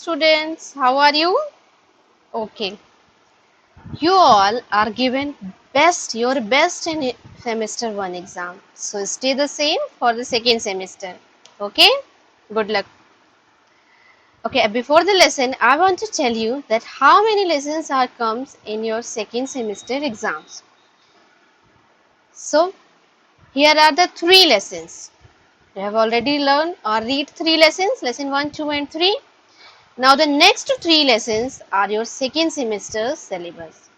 students, how are you? Okay, you all are given your best in semester 1 exam. So stay the same for the second semester. Okay, good luck. Okay, before the lesson, I want to tell you that how many lessons are comes in your second semester exams. So here are the 3 lessons. You have already learned or read 3 lessons, lesson 1, 2 and 3. Now the next 3 lessons are your second semester syllabus.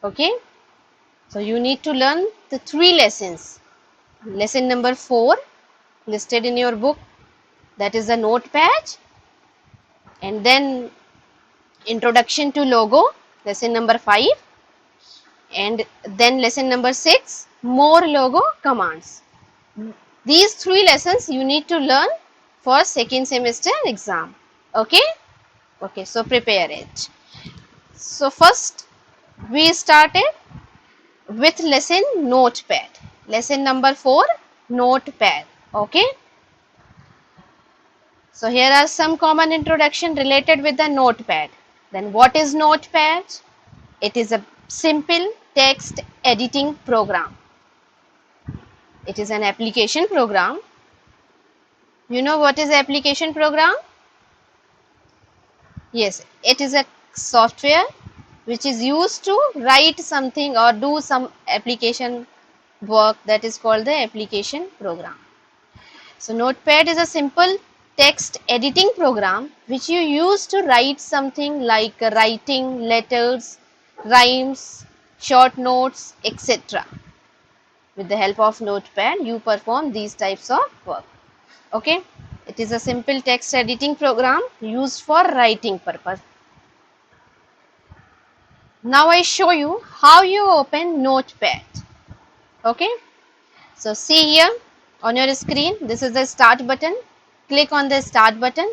Okay. So you need to learn the 3 lessons. Lesson number 4 listed in your book, that is the notepad, and then introduction to logo, lesson number 5, and then lesson number 6, more logo commands. These 3 lessons you need to learn for second semester exam. Okay. Okay, so prepare it. So first we started with lesson notepad. Lesson number 4, notepad. Okay. So here are some common introduction related with the notepad. Then what is notepad? It is a simple text editing program. It is an application program. You know what is application program? Yes, it is a software which is used to write something or do some application work, that is called the application program. So notepad is a simple text editing program which you use to write something like writing letters, rhymes, short notes, etc. With the help of notepad you perform these types of work. Okay, it is a simple text editing program used for writing purpose. Now I show you how you open notepad. Okay, so see here on your screen, this is the start button. Click on the start button.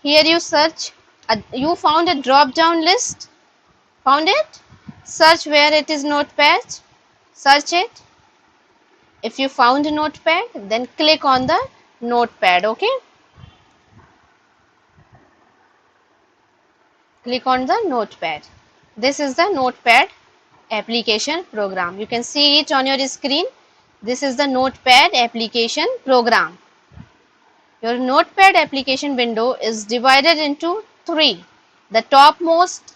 Here you search, you found a drop down list. Found it? Search where it is notepad. Search it. If you found a notepad, then click on the notepad. Okay. Click on the notepad. This is the notepad application program. You can see it on your screen. This is the notepad application program. Your notepad application window is divided into 3. The topmost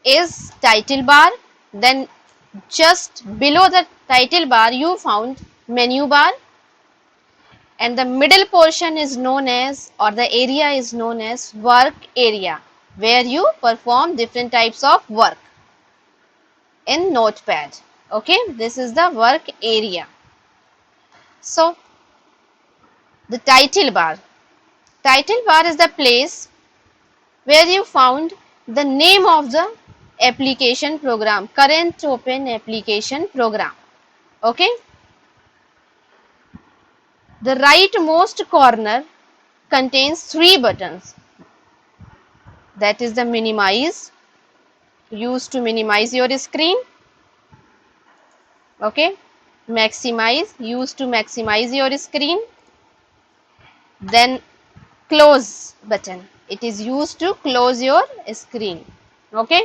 is title bar, then just below the title bar you found menu bar, and the middle portion is known as, or the area is known as, work area, where you perform different types of work in notepad. Okay, this is the work area. So the title bar is the place where you found the name of the application program, current open application program. Okay, the rightmost corner contains 3 buttons, that is the minimize, used to minimize your screen. Okay, maximize, used to maximize your screen. Then close button, it is used to close your screen. Okay,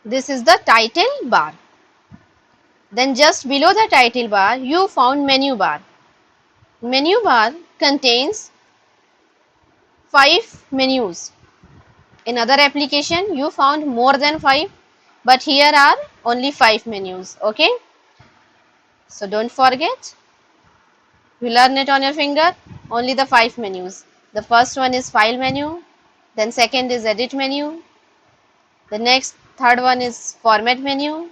this is the title bar. Then just below the title bar you found menu bar. Menu bar contains 5 menus. In other application you found more than 5, but here are only 5 menus. Okay, so don't forget, you learn it on your finger, only the 5 menus. The first one is file menu, then second is edit menu, the next third one is format menu,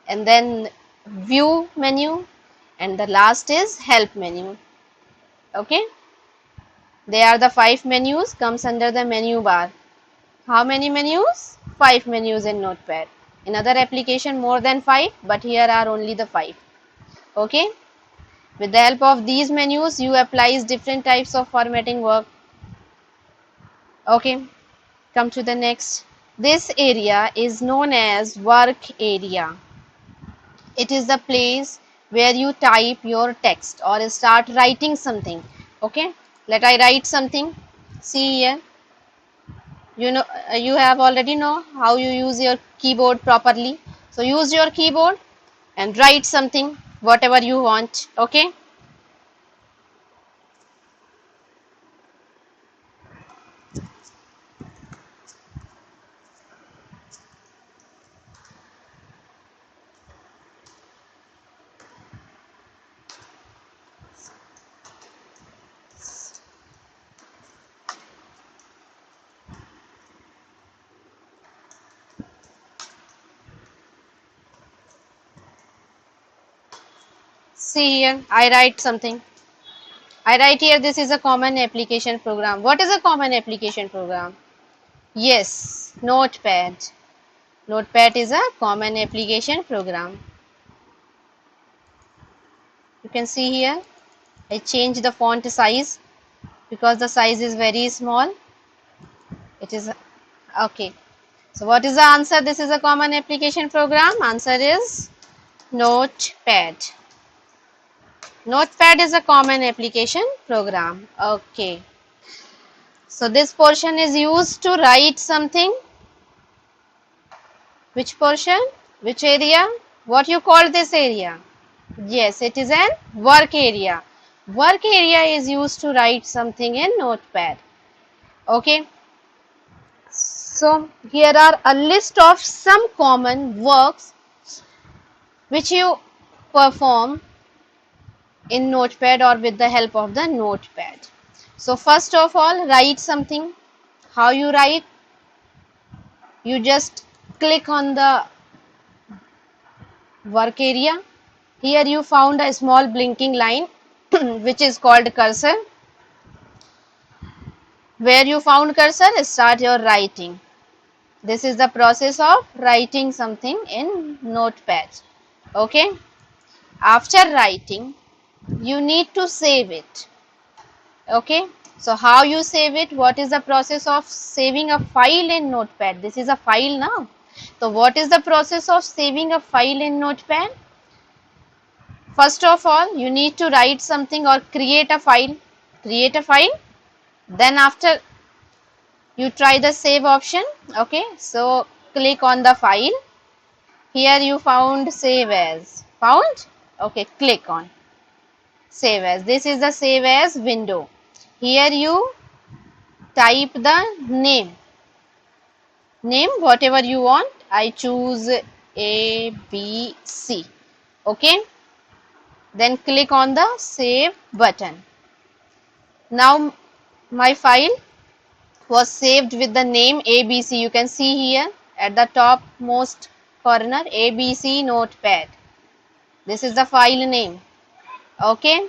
and then view menu, and the last is help menu. Okay, they are the 5 menus comes under the menu bar. How many menus? 5 menus in notepad. In other application more than 5, but here are only the 5. Okay, with the help of these menus you apply different types of formatting work. Okay, come to the next. This area is known as work area. It is the place where you type your text or start writing something. Okay, let I write something. See here, you know, you have already know how you use your keyboard properly. So use your keyboard and write something, whatever you want. Okay. See here, I write something. I write here, this is a common application program. What is a common application program? Yes, Notepad. Notepad is a common application program. You can see here, I change the font size because the size is very small. It is okay. So what is the answer? This is a common application program. Answer is Notepad. Notepad is a common application program. Okay. So this portion is used to write something. Which portion? Which area? What you call this area? Yes, it is an work area. Work area is used to write something in Notepad. Okay. So here are a list of some common works which you perform in Notepad or with the help of the Notepad. So first of all, write something. How you write? You just click on the work area. Here you found a small blinking line which is called cursor. Where you found cursor, start your writing. This is the process of writing something in Notepad. Okay. After writing, you need to save it. Okay. So how you save it? What is the process of saving a file in Notepad? This is a file now. So what is the process of saving a file in Notepad? First of all, you need to write something or create a file. Create a file. Then after you try the save option. Okay. So click on the file. Here you found save as. Found? Okay. Click on save as. This is the save as window. Here you type the name whatever you want. I choose ABC. Okay. Then click on the save button. Now my file was saved with the name ABC. You can see here at the top most corner, ABC Notepad. This is the file name. Okay.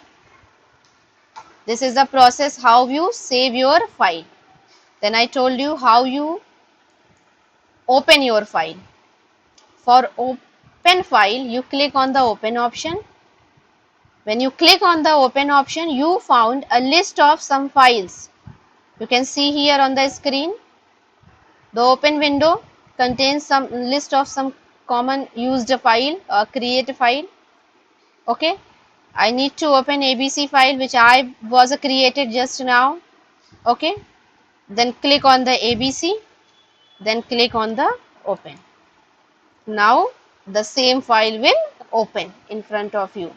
This is the process how you save your file. Then I told you how you open your file. For open file, you click on the open option. When you click on the open option, you found a list of some files. You can see here on the screen. The open window contains some list of some common used file or create file. Okay. I need to open ABC file which I was created just now. Okay. Then click on the ABC. Then click on the open. Now the same file will open in front of you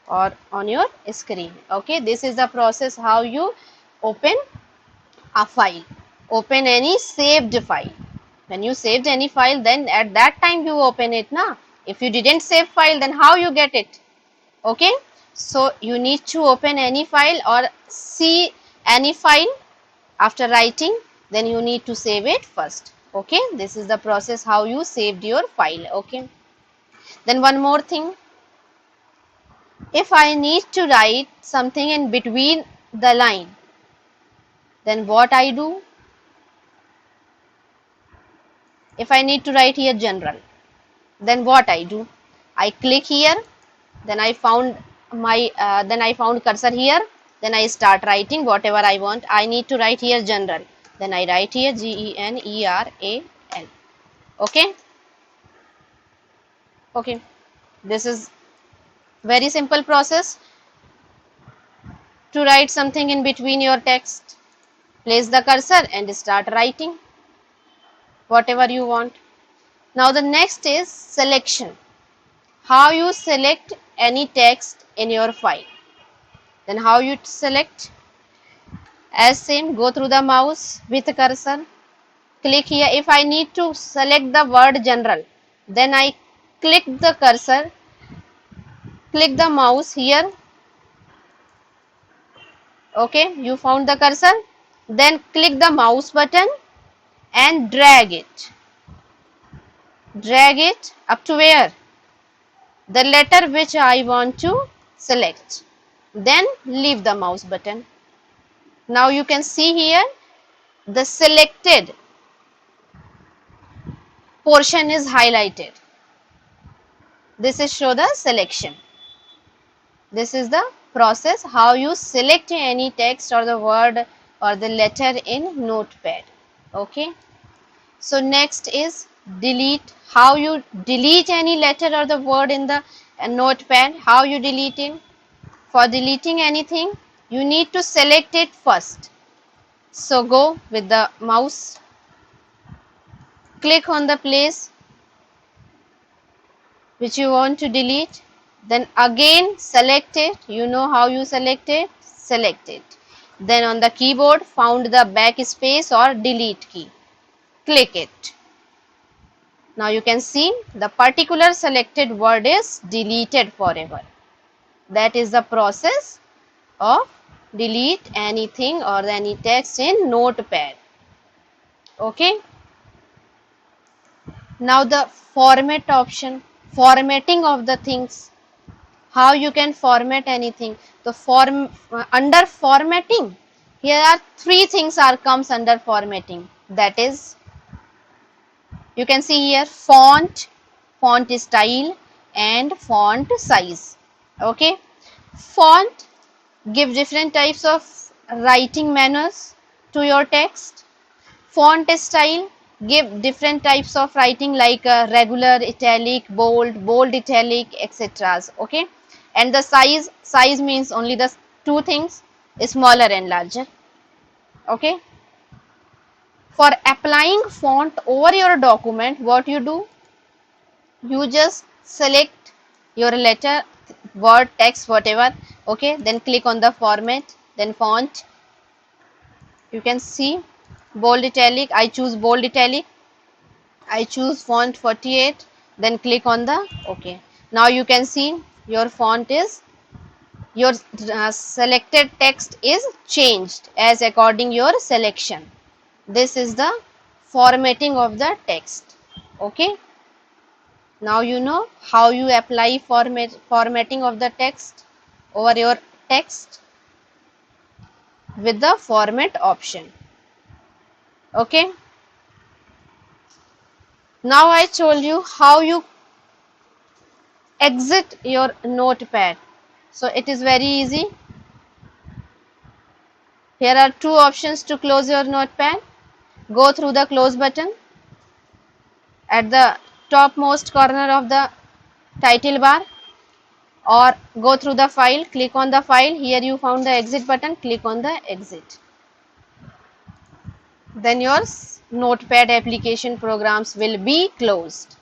or on your screen. Okay. This is the process how you open a file. Open any saved file. When you saved any file, then at that time you open it na. If you didn't save file, then how you get it? Okay. So you need to open any file or see any file after writing, then you need to save it first. Okay. This is the process how you saved your file. Okay. Then one more thing. If I need to write something in between the line, then what I do? If I need to write here general, then what I do? I click here, then I found my then I found cursor here, then I start writing whatever I want. I need to write here general, then I write here GENERAL. Okay. Okay. This is very simple process to write something in between your text. Place the cursor and start writing whatever you want. Now the next is selection. How you select any text in your file. Then how you select? As same, go through the mouse with cursor. Click here. If I need to select the word general, then I click the cursor, click the mouse here. Okay, you found the cursor. Then click the mouse button and drag it. Drag it up to where? The letter which I want to select. Then leave the mouse button. Now you can see here the selected portion is highlighted. This is show the selection. This is the process how you select any text or the word or the letter in Notepad. Okay. So next is delete. How you delete any letter or the word in the Notepad. How you delete it? For deleting anything, you need to select it first. So go with the mouse, click on the place which you want to delete, then again select it. You know how you select it? Select it. Then on the keyboard, found the backspace or delete key. Click it. Now you can see the particular selected word is deleted forever. That is the process of delete anything or any text in Notepad. Okay. Now the format option, formatting of the things. How you can format anything? The under formatting, here are three things are comes under formatting. That is, you can see here font, font style and font size. Okay. Font give different types of writing manners to your text. Font style give different types of writing like regular, italic, bold italic, etc. Okay. And the size means only the two things, smaller and larger. Okay. For applying font over your document, what you do? You just select your letter, word, text, whatever. Okay. Then click on the format, then font. You can see bold italic. I choose bold italic. I choose font 48. Then click on the OK. Now you can see your font is, your selected text is changed as according your selection. This is the formatting of the text. Okay. Now you know how you apply formatting of the text over your text with the format option. Okay. Now I told you how you exit your Notepad. So it is very easy. Here are two options to close your Notepad. Go through the close button at the topmost corner of the title bar, or go through the file, click on the file. Here you found the exit button, click on the exit. Then your Notepad application programs will be closed.